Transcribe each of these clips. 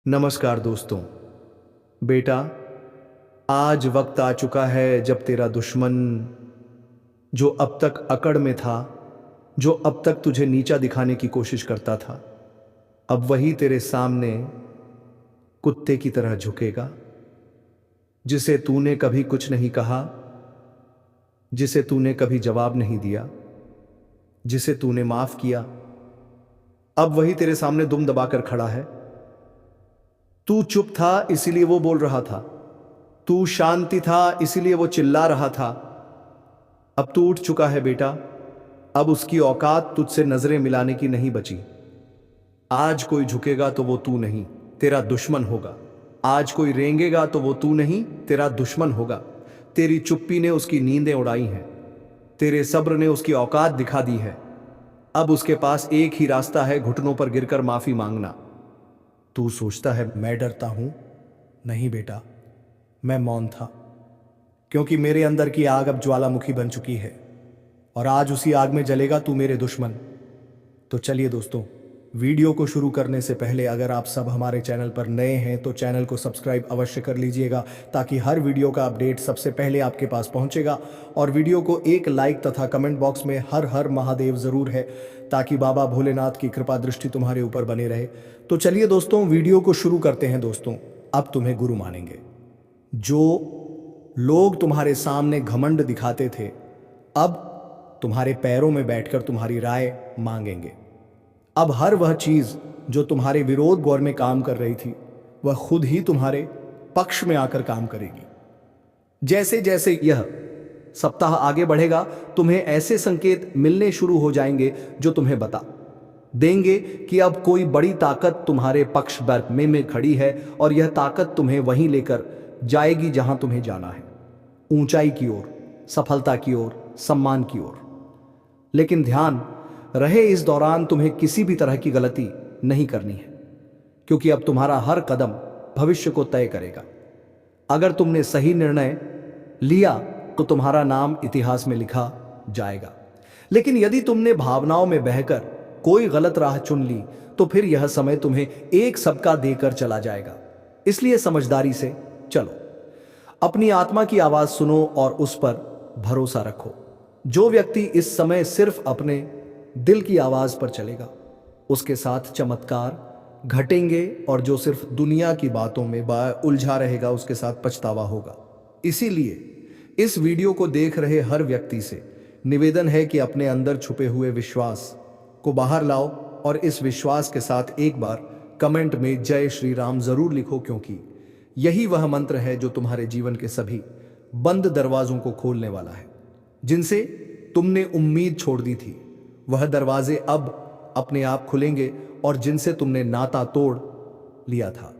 नमस्कार दोस्तों। बेटा, आज वक्त आ चुका है जब तेरा दुश्मन, जो अब तक अकड़ में था, जो अब तक तुझे नीचा दिखाने की कोशिश करता था, अब वही तेरे सामने कुत्ते की तरह झुकेगा। जिसे तूने कभी कुछ नहीं कहा, जिसे तूने कभी जवाब नहीं दिया, जिसे तूने माफ किया, अब वही तेरे सामने दुम दबाकर खड़ा है। तू चुप था इसीलिए वो बोल रहा था, तू शांति था इसीलिए वो चिल्ला रहा था। अब तू उठ चुका है बेटा, अब उसकी औकात तुझसे नजरें मिलाने की नहीं बची। आज कोई झुकेगा तो वो तू नहीं, तेरा दुश्मन होगा। आज कोई रेंगेगा तो वो तू नहीं, तेरा दुश्मन होगा। तेरी चुप्पी ने उसकी नींदें उड़ाई हैं, तेरे सब्र ने उसकी औकात दिखा दी है। अब उसके पास एक ही रास्ता है, घुटनों पर गिरकर माफी मांगना। तू सोचता है मैं डरता हूं? नहीं बेटा, मैं मौन था, क्योंकि मेरे अंदर की आग अब ज्वालामुखी बन चुकी है और आज उसी आग में जलेगा तू, मेरे दुश्मन। तो चलिए दोस्तों, वीडियो को शुरू करने से पहले अगर आप सब हमारे चैनल पर नए हैं तो चैनल को सब्सक्राइब अवश्य कर लीजिएगा, ताकि हर वीडियो का अपडेट सबसे पहले आपके पास पहुंचेगा। और वीडियो को एक लाइक तथा कमेंट बॉक्स में हर हर महादेव ज़रूर है, ताकि बाबा भोलेनाथ की कृपा दृष्टि तुम्हारे ऊपर बने रहे। तो चलिए दोस्तों, वीडियो को शुरू करते हैं। दोस्तों, अब तुम्हें गुरु मानेंगे। जो लोग तुम्हारे सामने घमंड दिखाते थे, अब तुम्हारे पैरों में बैठकर तुम्हारी राय मांगेंगे। अब हर वह चीज जो तुम्हारे विरोध गौर में काम कर रही थी, वह खुद ही तुम्हारे पक्ष में आकर काम करेगी। जैसे जैसे यह सप्ताह आगे बढ़ेगा, तुम्हें ऐसे संकेत मिलने शुरू हो जाएंगे जो तुम्हें बता देंगे कि अब कोई बड़ी ताकत तुम्हारे पक्ष में खड़ी है, और यह ताकत तुम्हें वहीं लेकर जाएगी जहां तुम्हें जाना है, ऊंचाई की ओर, सफलता की ओर, सम्मान की ओर। लेकिन ध्यान रहे, इस दौरान तुम्हें किसी भी तरह की गलती नहीं करनी है, क्योंकि अब तुम्हारा हर कदम भविष्य को तय करेगा। अगर तुमने सही निर्णय लिया तो तुम्हारा नाम इतिहास में लिखा जाएगा, लेकिन यदि तुमने भावनाओं में बहकर कोई गलत राह चुन ली तो फिर यह समय तुम्हें एक सबका देकर चला जाएगा। इसलिए समझदारी से चलो, अपनी आत्मा की आवाज सुनो और उस पर भरोसा रखो। जो व्यक्ति इस समय सिर्फ अपने दिल की आवाज पर चलेगा, उसके साथ चमत्कार घटेंगे, और जो सिर्फ दुनिया की बातों में उलझा रहेगा, उसके साथ पछतावा होगा। इसीलिए इस वीडियो को देख रहे हर व्यक्ति से निवेदन है कि अपने अंदर छुपे हुए विश्वास को बाहर लाओ, और इस विश्वास के साथ एक बार कमेंट में जय श्री राम जरूर लिखो, क्योंकि यही वह मंत्र है जो तुम्हारे जीवन के सभी बंद दरवाजों को खोलने वाला है। जिनसे तुमने उम्मीद छोड़ दी थी, वह दरवाजे अब अपने आप खुलेंगे, और जिनसे तुमने नाता तोड़ लिया था,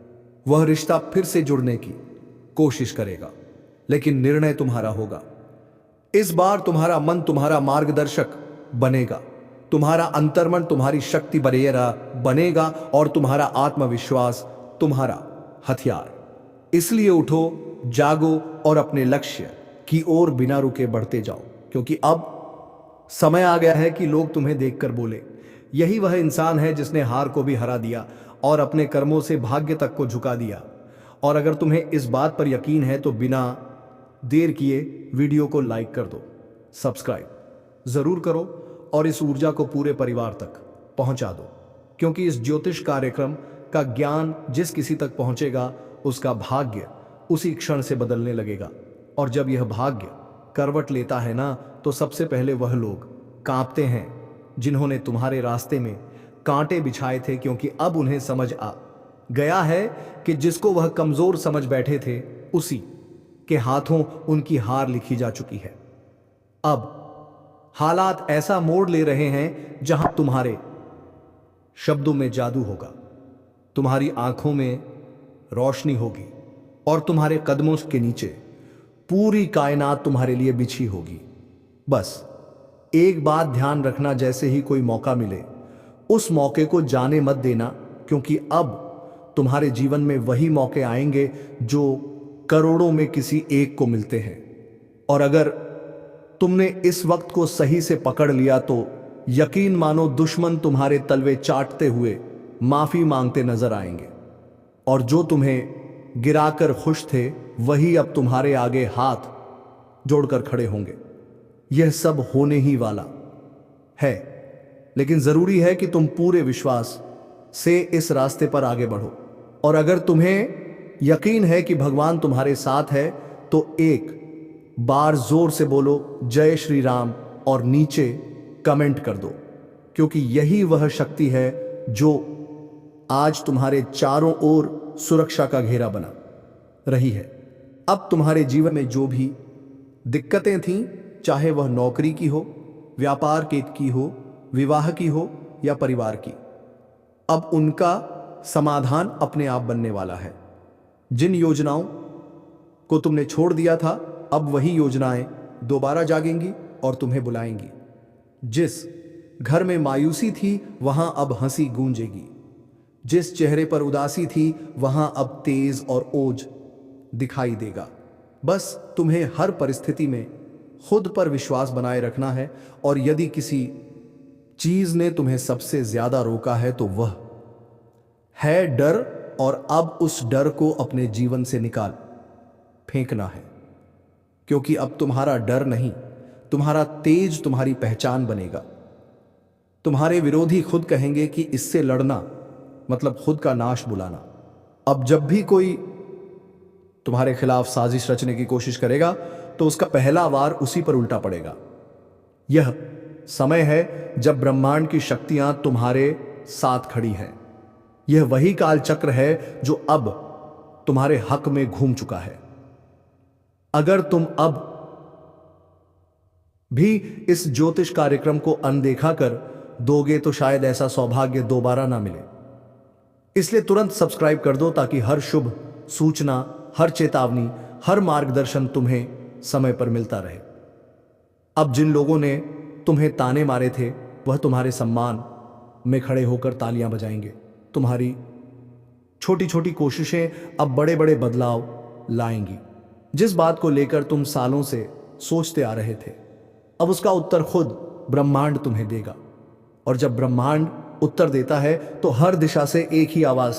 वह रिश्ता फिर से जुड़ने की कोशिश करेगा। लेकिन निर्णय तुम्हारा होगा। इस बार तुम्हारा मन तुम्हारा मार्गदर्शक बनेगा, तुम्हारा अंतर्मन तुम्हारी शक्ति बनेगा, और तुम्हारा आत्मविश्वास तुम्हारा हथियार। इसलिए उठो, जागो और अपने लक्ष्य की ओर बिना रुके बढ़ते जाओ, क्योंकि अब समय आ गया है कि लोग तुम्हें देखकर बोले, यही वह इंसान है जिसने हार को भी हरा दिया और अपने कर्मों से भाग्य तक को झुका दिया। और अगर तुम्हें इस बात पर यकीन है तो बिना देर किए वीडियो को लाइक कर दो, सब्सक्राइब जरूर करो, और इस ऊर्जा को पूरे परिवार तक पहुंचा दो, क्योंकि इस ज्योतिष कार्यक्रम का ज्ञान जिस किसी तक पहुंचेगा, उसका भाग्य उसी क्षण से बदलने लगेगा। और जब यह भाग्य करवट लेता है ना, तो सबसे पहले वह लोग कांपते हैं जिन्होंने तुम्हारे रास्ते में कांटे बिछाए थे, क्योंकि अब उन्हें समझ आ गया है कि जिसको वह कमजोर समझ बैठे थे, उसी के हाथों उनकी हार लिखी जा चुकी है। अब हालात ऐसा मोड़ ले रहे हैं जहां तुम्हारे शब्दों में जादू होगा, तुम्हारी आंखों में रोशनी होगी, और तुम्हारे कदमों के नीचे पूरी कायनात तुम्हारे लिए बिछी होगी। बस एक बात ध्यान रखना, जैसे ही कोई मौका मिले, उस मौके को जाने मत देना, क्योंकि अब तुम्हारे जीवन में वही मौके आएंगे जो करोड़ों में किसी एक को मिलते हैं। और अगर तुमने इस वक्त को सही से पकड़ लिया तो यकीन मानो, दुश्मन तुम्हारे तलवे चाटते हुए माफी मांगते नजर आएंगे। और जो तुम्हें गिराकर खुश थे वही अब तुम्हारे आगे हाथ जोड़कर खड़े होंगे। यह सब होने ही वाला है, लेकिन जरूरी है कि तुम पूरे विश्वास से इस रास्ते पर आगे बढ़ो। और अगर तुम्हें यकीन है कि भगवान तुम्हारे साथ है तो एक बार जोर से बोलो जय श्री राम और नीचे कमेंट कर दो, क्योंकि यही वह शक्ति है जो आज तुम्हारे चारों ओर सुरक्षा का घेरा बना रही है। अब तुम्हारे जीवन में जो भी दिक्कतें थीं, चाहे वह नौकरी की हो, व्यापार की हो, विवाह की हो या परिवार की, अब उनका समाधान अपने आप बनने वाला है। जिन योजनाओं को तुमने छोड़ दिया था, अब वही योजनाएं दोबारा जागेंगी और तुम्हें बुलाएंगी। जिस घर में मायूसी थी वहां अब हंसी गूंजेगी। जिस चेहरे पर उदासी थी वहां अब तेज और ओज दिखाई देगा। बस तुम्हें हर परिस्थिति में खुद पर विश्वास बनाए रखना है, और यदि किसी चीज ने तुम्हें सबसे ज्यादा रोका है तो वह है डर, और अब उस डर को अपने जीवन से निकाल फेंकना है, क्योंकि अब तुम्हारा डर नहीं, तुम्हारा तेज तुम्हारी पहचान बनेगा। तुम्हारे विरोधी खुद कहेंगे कि इससे लड़ना मतलब खुद का नाश बुलाना। अब जब भी कोई तुम्हारे खिलाफ साजिश रचने की कोशिश करेगा तो उसका पहला वार उसी पर उल्टा पड़ेगा। यह समय है जब ब्रह्मांड की शक्तियां तुम्हारे साथ खड़ी हैं। यह वही काल चक्र है जो अब तुम्हारे हक में घूम चुका है। अगर तुम अब भी इस ज्योतिष कार्यक्रम को अनदेखा कर दोगे तो शायद ऐसा सौभाग्य दोबारा ना मिले। इसलिए तुरंत सब्सक्राइब कर दो ताकि हर शुभ सूचना, हर चेतावनी, हर मार्गदर्शन तुम्हें समय पर मिलता रहे। अब जिन लोगों ने तुम्हें ताने मारे थे वह तुम्हारे सम्मान में खड़े होकर तालियां बजाएंगे। तुम्हारी छोटी छोटी कोशिशें अब बड़े बड़े बदलाव लाएंगी। जिस बात को लेकर तुम सालों से सोचते आ रहे थे, अब उसका उत्तर खुद ब्रह्मांड तुम्हें देगा। और जब ब्रह्मांड उत्तर देता है तो हर दिशा से एक ही आवाज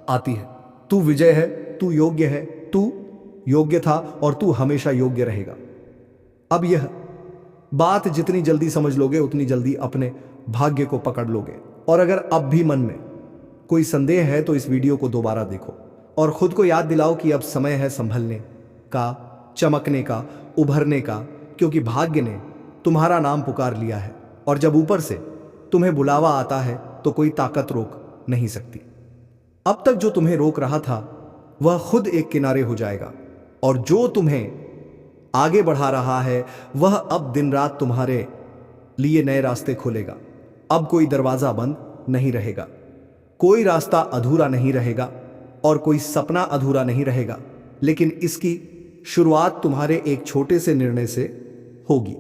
आती है, तू विजय है, तू योग्य है, तू योग्य था और तू हमेशा योग्य रहेगा। अब यह बात जितनी जल्दी समझ लोगे उतनी जल्दी अपने भाग्य को पकड़ लोगे। और अगर अब भी मन में कोई संदेह है तो इस वीडियो को दोबारा देखो और खुद को याद दिलाओ कि अब समय है संभलने का, चमकने का, उभरने का, क्योंकि भाग्य ने तुम्हारा नाम पुकार लिया है। और जब ऊपर से तुम्हें बुलावा आता है तो कोई ताकत रोक नहीं सकती। अब तक जो तुम्हें रोक रहा था वह खुद एक किनारे हो जाएगा, और जो तुम्हें आगे बढ़ा रहा है वह अब दिन रात तुम्हारे लिए नए रास्ते खोलेगा। अब कोई दरवाजा बंद नहीं रहेगा, कोई रास्ता अधूरा नहीं रहेगा और कोई सपना अधूरा नहीं रहेगा। लेकिन इसकी शुरुआत तुम्हारे एक छोटे से निर्णय से होगी।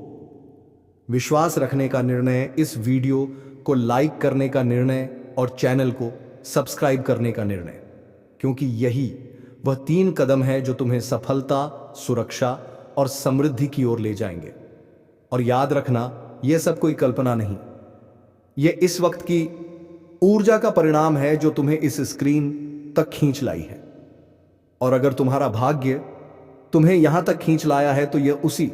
विश्वास रखने का निर्णय, इस वीडियो को लाइक करने का निर्णय और चैनल को सब्सक्राइब करने का निर्णय, क्योंकि यही वह 3 कदम है जो तुम्हें सफलता, सुरक्षा और समृद्धि की ओर ले जाएंगे। और याद रखना, यह सब कोई कल्पना नहीं, यह इस वक्त की ऊर्जा का परिणाम है जो तुम्हें इस स्क्रीन तक खींच लाई है। और अगर तुम्हारा भाग्य तुम्हें यहां तक खींच लाया है तो यह उसी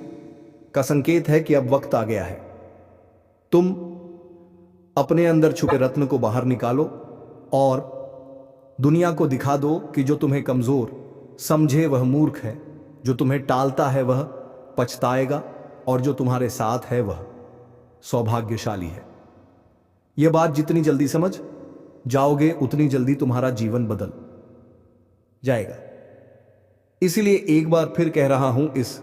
का संकेत है कि अब वक्त आ गया है। तुम अपने अंदर छुपे रत्न को बाहर निकालो और दुनिया को दिखा दो कि जो तुम्हें कमजोर समझे वह मूर्ख है, जो तुम्हें टालता है वह पछताएगा, और जो तुम्हारे साथ है वह सौभाग्यशाली है। यह बात जितनी जल्दी समझ जाओगे उतनी जल्दी तुम्हारा जीवन बदल जाएगा। इसीलिए एक बार फिर कह रहा हूं, इस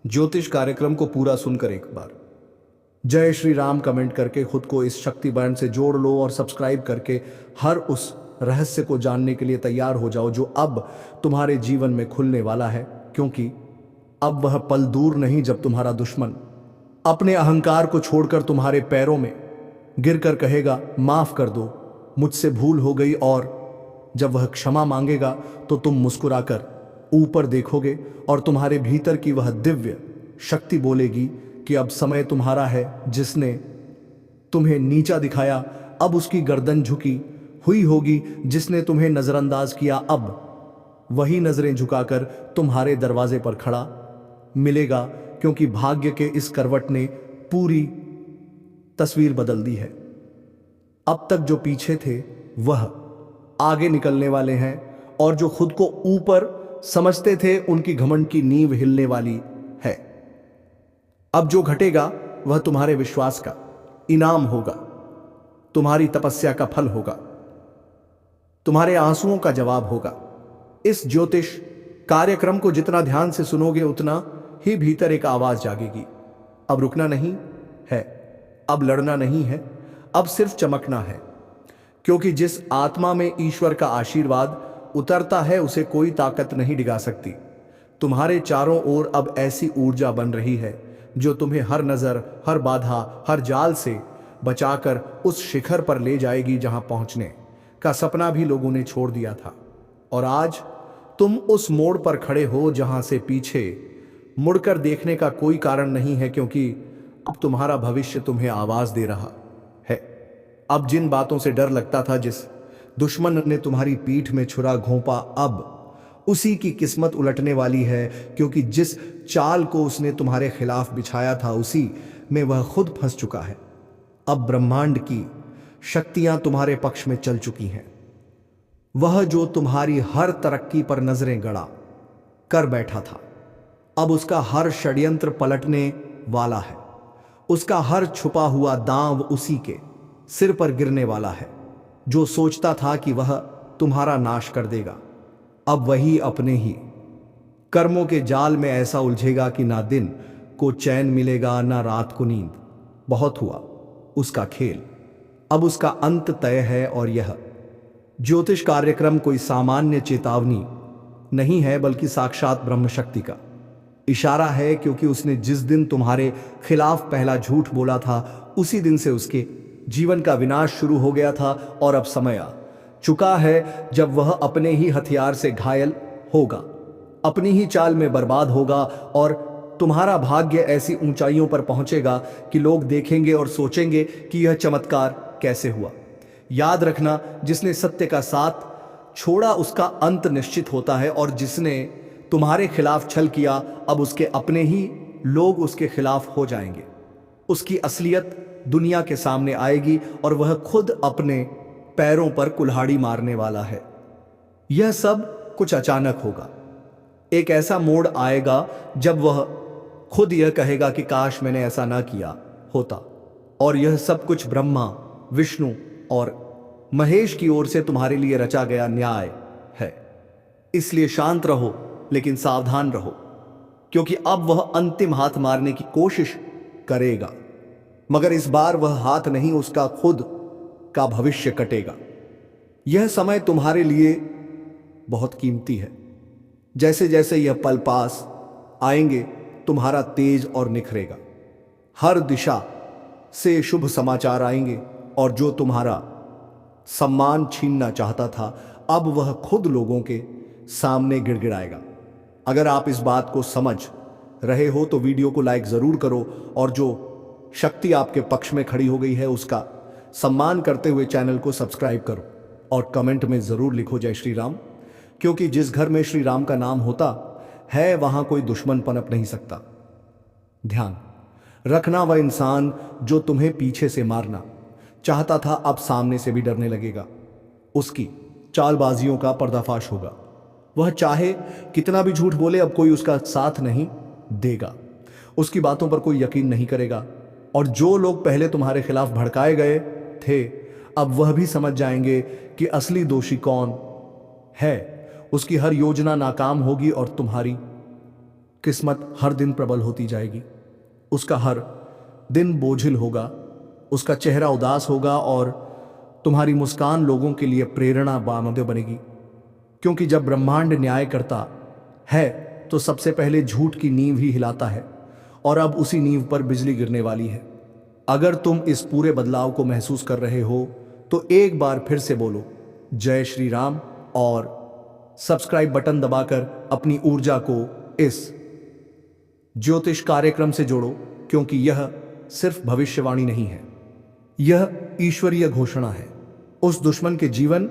ज्योतिष कार्यक्रम को पूरा सुनकर एक बार जय श्री राम कमेंट करके खुद को इस शक्ति बैंड से जोड़ लो और सब्सक्राइब करके हर उस रहस्य को जानने के लिए तैयार हो जाओ जो अब तुम्हारे जीवन में खुलने वाला है। क्योंकि अब वह पल दूर नहीं जब तुम्हारा दुश्मन अपने अहंकार को छोड़कर तुम्हारे पैरों में गिरकर कहेगा, माफ कर दो, मुझसे भूल हो गई। और जब वह क्षमा मांगेगा तो तुम मुस्कुराकर ऊपर देखोगे और तुम्हारे भीतर की वह दिव्य शक्ति बोलेगी कि अब समय तुम्हारा है। जिसने तुम्हें नीचा दिखाया अब उसकी गर्दन झुकी हुई होगी जिसने तुम्हें नजरअंदाज किया, अब वही नजरें झुकाकर तुम्हारे दरवाजे पर खड़ा मिलेगा, क्योंकि भाग्य के इस करवट ने पूरी तस्वीर बदल दी है। अब तक जो पीछे थे वह आगे निकलने वाले हैं, और जो खुद को ऊपर समझते थे उनकी घमंड की नींव हिलने वाली है। अब जो घटेगा वह तुम्हारे विश्वास का इनाम होगा, तुम्हारी तपस्या का फल होगा, तुम्हारे आंसुओं का जवाब होगा। इस ज्योतिष कार्यक्रम को जितना ध्यान से सुनोगे उतना ही भीतर एक आवाज जागेगी। अब रुकना नहीं है, अब लड़ना नहीं है, अब सिर्फ चमकना है, क्योंकि जिस आत्मा में ईश्वर का आशीर्वाद उतरता है उसे कोई ताकत नहीं डिगा सकती। तुम्हारे चारों ओर अब ऐसी ऊर्जा बन रही है जो तुम्हें हर नजर, हर बाधा, हर जाल से बचाकर उस शिखर पर ले जाएगी जहां पहुंचने का सपना भी लोगों ने छोड़ दिया था। और आज तुम उस मोड़ पर खड़े हो जहां से पीछे मुड़कर देखने का कोई कारण नहीं है, क्योंकि अब तुम्हारा भविष्य तुम्हें आवाज दे रहा है। अब जिन बातों से डर लगता था, जिस दुश्मन ने तुम्हारी पीठ में छुरा घोंपा, अब उसी की किस्मत उलटने वाली है, क्योंकि जिस चाल को उसने तुम्हारे खिलाफ बिछाया था उसी में वह खुद फंस चुका है। अब ब्रह्मांड की शक्तियां तुम्हारे पक्ष में चल चुकी हैं। वह जो तुम्हारी हर तरक्की पर नजरें गड़ा कर बैठा था, अब उसका हर षड्यंत्र पलटने वाला है। उसका हर छुपा हुआ दांव उसी के सिर पर गिरने वाला है। जो सोचता था कि वह तुम्हारा नाश कर देगा, अब वही अपने ही कर्मों के जाल में ऐसा उलझेगा कि ना दिन को चैन मिलेगा, ना रात को नींद। बहुत हुआ उसका खेल, अब उसका अंत तय है। और यह ज्योतिष कार्यक्रम कोई सामान्य चेतावनी नहीं है, बल्कि साक्षात ब्रह्म शक्ति का इशारा है, क्योंकि उसने जिस दिन तुम्हारे खिलाफ पहला झूठ बोला था उसी दिन से उसके जीवन का विनाश शुरू हो गया था। और अब समय आ चुका है जब वह अपने ही हथियार से घायल होगा, अपनी ही चाल में बर्बाद होगा, और तुम्हारा भाग्य ऐसी ऊंचाइयों पर पहुंचेगा कि लोग देखेंगे और सोचेंगे कि यह चमत्कार कैसे हुआ। याद रखना, जिसने सत्य का साथ छोड़ा उसका अंत निश्चित होता है, और जिसने तुम्हारे खिलाफ छल किया अब उसके अपने ही लोग उसके खिलाफ हो जाएंगे। उसकी असलियत दुनिया के सामने आएगी और वह खुद अपने पैरों पर कुल्हाड़ी मारने वाला है। यह सब कुछ अचानक होगा। एक ऐसा मोड़ आएगा जब वह खुद यह कहेगा कि काश मैंने ऐसा ना किया होता। और यह सब कुछ ब्रह्मा, विष्णु और महेश की ओर से तुम्हारे लिए रचा गया न्याय है। इसलिए शांत रहो, लेकिन सावधान रहो, क्योंकि अब वह अंतिम हाथ मारने की कोशिश करेगा, मगर इस बार वह हाथ नहीं, उसका खुद का भविष्य कटेगा। यह समय तुम्हारे लिए बहुत कीमती है। जैसे जैसे यह पल पास आएंगे तुम्हारा तेज और निखरेगा। हर दिशा से शुभ समाचार आएंगे, और जो तुम्हारा सम्मान छीनना चाहता था अब वह खुद लोगों के सामने गिड़गिड़ाएगा। अगर आप इस बात को समझ रहे हो तो वीडियो को लाइक जरूर करो, और जो शक्ति आपके पक्ष में खड़ी हो गई है उसका सम्मान करते हुए चैनल को सब्सक्राइब करो, और कमेंट में जरूर लिखो जय श्री राम, क्योंकि जिस घर में श्री राम का नाम होता है वहां कोई दुश्मन पनप नहीं सकता। ध्यान रखना, वह इंसान जो तुम्हें पीछे से मारना चाहता था अब सामने से भी डरने लगेगा। उसकी चालबाजियों का पर्दाफाश होगा। वह चाहे कितना भी झूठ बोले, अब कोई उसका साथ नहीं देगा, उसकी बातों पर कोई यकीन नहीं करेगा। और जो लोग पहले तुम्हारे खिलाफ भड़काए गए थे अब वह भी समझ जाएंगे कि असली दोषी कौन है। उसकी हर योजना नाकाम होगी और तुम्हारी किस्मत हर दिन प्रबल होती जाएगी। उसका हर दिन बोझिल होगा, उसका चेहरा उदास होगा, और तुम्हारी मुस्कान लोगों के लिए प्रेरणा बनेगी। क्योंकि जब ब्रह्मांड न्याय करता है तो सबसे पहले झूठ की नींव ही हिलाता है, और अब उसी नींव पर बिजली गिरने वाली है। अगर तुम इस पूरे बदलाव को महसूस कर रहे हो तो एक बार फिर से बोलो जय श्री राम, और सब्सक्राइब बटन दबाकर अपनी ऊर्जा को इस ज्योतिष कार्यक्रम से जोड़ो, क्योंकि यह सिर्फ भविष्यवाणी नहीं है, यह ईश्वरीय घोषणा है। उस दुश्मन के जीवन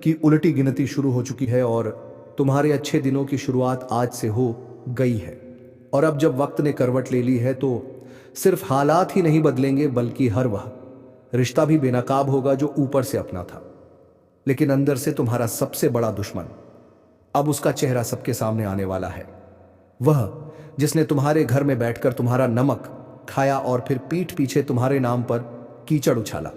की उल्टी गिनती शुरू हो चुकी है और तुम्हारे अच्छे दिनों की शुरुआत आज से हो गई है। और अब जब वक्त ने करवट ले ली है तो सिर्फ हालात ही नहीं बदलेंगे बल्कि हर वह रिश्ता भी बेनकाब होगा जो ऊपर से अपना था, लेकिन अंदर से तुम्हारा सबसे बड़ा दुश्मन। अब उसका चेहरा सबके सामने आने वाला है। वह जिसने तुम्हारे घर में बैठकर तुम्हारा नमक खाया और फिर पीठ पीछे तुम्हारे नाम पर कीचड़ उछाला,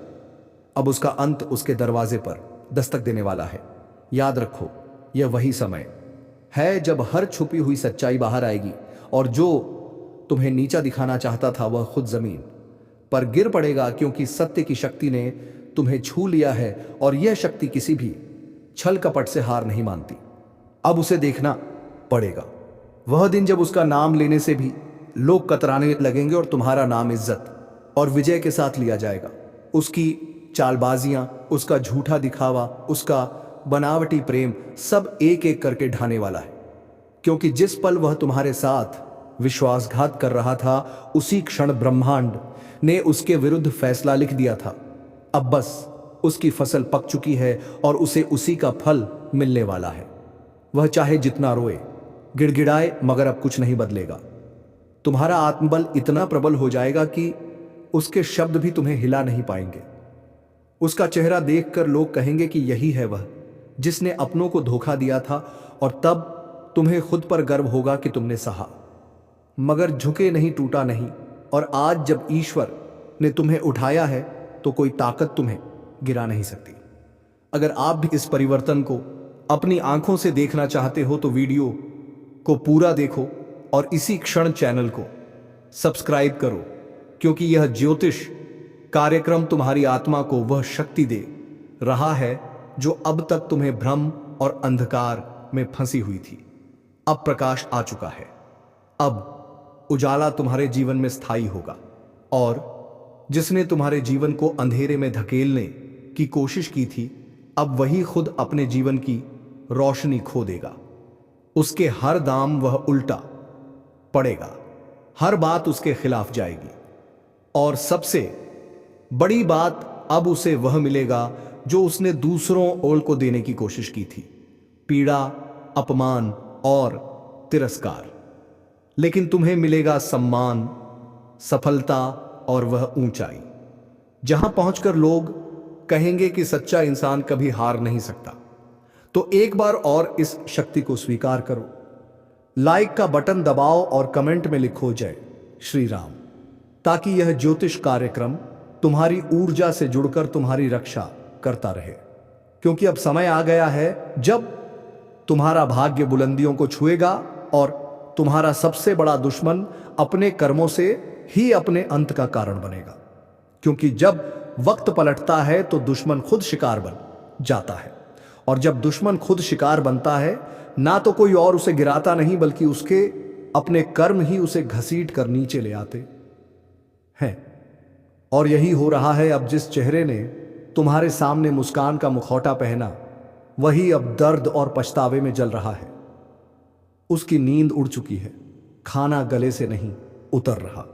अब उसका अंत उसके दरवाजे पर दस्तक देने वाला है। याद रखो, यह वही समय है जब हर छुपी हुई सच्चाई बाहर आएगी और जो तुम्हें नीचा दिखाना चाहता था वह खुद जमीन पर गिर पड़ेगा, क्योंकि सत्य की शक्ति ने तुम्हें छू लिया है और यह शक्ति किसी भी छल कपट से हार नहीं मानती। अब उसे देखना पड़ेगा, वह दिन जब उसका नाम लेने से भी लोग कतराने लगेंगे और तुम्हारा नाम इज्जत और विजय के साथ लिया जाएगा। उसकी चालबाजियां, उसका झूठा दिखावा, उसका बनावटी प्रेम सब एक एक करके ढाने वाला है, क्योंकि जिस पल वह तुम्हारे साथ विश्वासघात कर रहा था उसी क्षण ब्रह्मांड ने उसके विरुद्ध फैसला लिख दिया था। अब बस उसकी फसल पक चुकी है और उसे उसी का फल मिलने वाला है। वह चाहे जितना रोए गिड़गिड़ाए मगर अब कुछ नहीं बदलेगा। तुम्हारा आत्मबल इतना प्रबल हो जाएगा कि उसके शब्द भी तुम्हें हिला नहीं पाएंगे। उसका चेहरा देखकर लोग कहेंगे कि यही है वह जिसने अपनों को धोखा दिया था, और तब तुम्हें खुद पर गर्व होगा कि तुमने सहा मगर झुके नहीं, टूटा नहीं। और आज जब ईश्वर ने तुम्हें उठाया है तो कोई ताकत तुम्हें गिरा नहीं सकती। अगर आप भी इस परिवर्तन को अपनी आंखों से देखना चाहते हो तो वीडियो को पूरा देखो और इसी क्षण चैनल को सब्सक्राइब करो, क्योंकि यह ज्योतिष कार्यक्रम तुम्हारी आत्मा को वह शक्ति दे रहा है जो अब तक तुम्हें भ्रम और अंधकार में फंसी हुई थी। अब प्रकाश आ चुका है। अब उजाला तुम्हारे जीवन में स्थायी होगा, और जिसने तुम्हारे जीवन को अंधेरे में धकेलने की कोशिश की थी अब वही खुद अपने जीवन की रोशनी खो देगा। उसके हर दाम वह उल्टा पड़ेगा, हर बात उसके खिलाफ जाएगी, और सबसे बड़ी बात अब उसे वह मिलेगा जो उसने दूसरों ओर को देने की कोशिश की थी, पीड़ा, अपमान और तिरस्कार। लेकिन तुम्हें मिलेगा सम्मान, सफलता और वह ऊंचाई जहां पहुंचकर लोग कहेंगे कि सच्चा इंसान कभी हार नहीं सकता। तो एक बार और इस शक्ति को स्वीकार करो। लाइक का बटन दबाओ और कमेंट में लिखो जय श्री राम, ताकि यह ज्योतिष कार्यक्रम तुम्हारी ऊर्जा से जुड़कर तुम्हारी रक्षा करता रहे। क्योंकि अब समय आ गया है जब तुम्हारा भाग्य बुलंदियों को छुएगा और तुम्हारा सबसे बड़ा दुश्मन अपने कर्मों से ही अपने अंत का कारण बनेगा। क्योंकि जब वक्त पलटता है तो दुश्मन खुद शिकार बन जाता है, और जब दुश्मन खुद शिकार बनता है ना तो कोई और उसे गिराता नहीं बल्कि उसके अपने कर्म ही उसे घसीट कर नीचे ले आते हैं। और यही हो रहा है। अब जिस चेहरे ने तुम्हारे सामने मुस्कान का मुखौटा पहना वही अब दर्द और पछतावे में जल रहा है। उसकी नींद उड़ चुकी है, खाना गले से नहीं उतर रहा,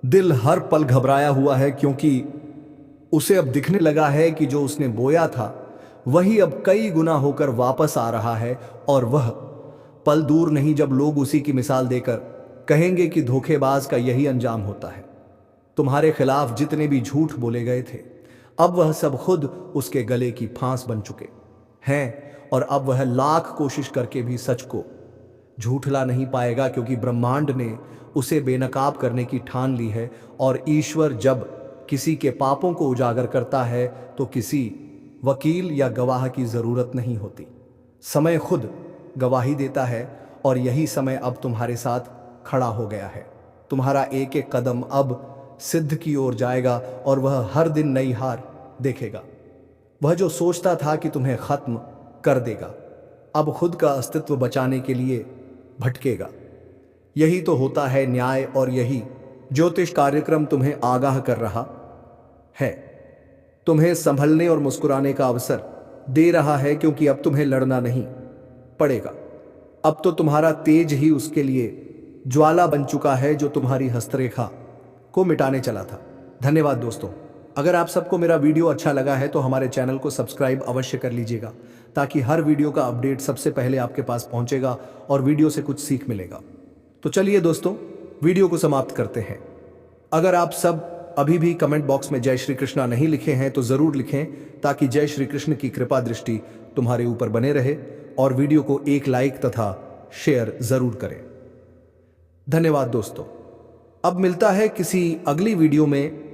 दिल हर पल घबराया हुआ है, क्योंकि उसे अब दिखने लगा है कि जो उसने बोया था वही अब कई गुना होकर वापस आ रहा है। और वह पल दूर नहीं जब लोग उसी की मिसाल देकर कहेंगे कि धोखेबाज का यही अंजाम होता है। तुम्हारे खिलाफ जितने भी झूठ बोले गए थे अब वह सब खुद उसके गले की फांस बन चुके हैं, और अब वह लाख कोशिश करके भी सच को झूठला नहीं पाएगा, क्योंकि ब्रह्मांड ने उसे बेनकाब करने की ठान ली है। और ईश्वर जब किसी के पापों को उजागर करता है तो किसी वकील या गवाह की जरूरत नहीं होती, समय खुद गवाही देता है। और यही समय अब तुम्हारे साथ खड़ा हो गया है। तुम्हारा एक एक कदम अब सिद्ध की ओर जाएगा और वह हर दिन नई हार देखेगा। वह जो सोचता था कि तुम्हें खत्म कर देगा अब खुद का अस्तित्व बचाने के लिए भटकेगा। यही तो होता है न्याय, और यही ज्योतिष कार्यक्रम तुम्हें आगाह कर रहा है, तुम्हें संभलने और मुस्कुराने का अवसर दे रहा है, क्योंकि अब तुम्हें लड़ना नहीं पड़ेगा। अब तो तुम्हारा तेज ही उसके लिए ज्वाला बन चुका है जो तुम्हारी हस्तरेखा को मिटाने चला था। धन्यवाद दोस्तों। अगर आप सबको मेरा वीडियो अच्छा लगा है तो हमारे चैनल को सब्सक्राइब अवश्य कर लीजिएगा, ताकि हर वीडियो का अपडेट सबसे पहले आपके पास पहुंचेगा और वीडियो से कुछ सीख मिलेगा। तो चलिए दोस्तों, वीडियो को समाप्त करते हैं। अगर आप सब अभी भी कमेंट बॉक्स में जय श्री कृष्णा नहीं लिखे हैं तो जरूर लिखें, ताकि जय श्री कृष्ण की कृपा दृष्टि तुम्हारे ऊपर बने रहे, और वीडियो को एक लाइक तथा शेयर जरूर करें। धन्यवाद दोस्तों। अब मिलता है किसी अगली वीडियो में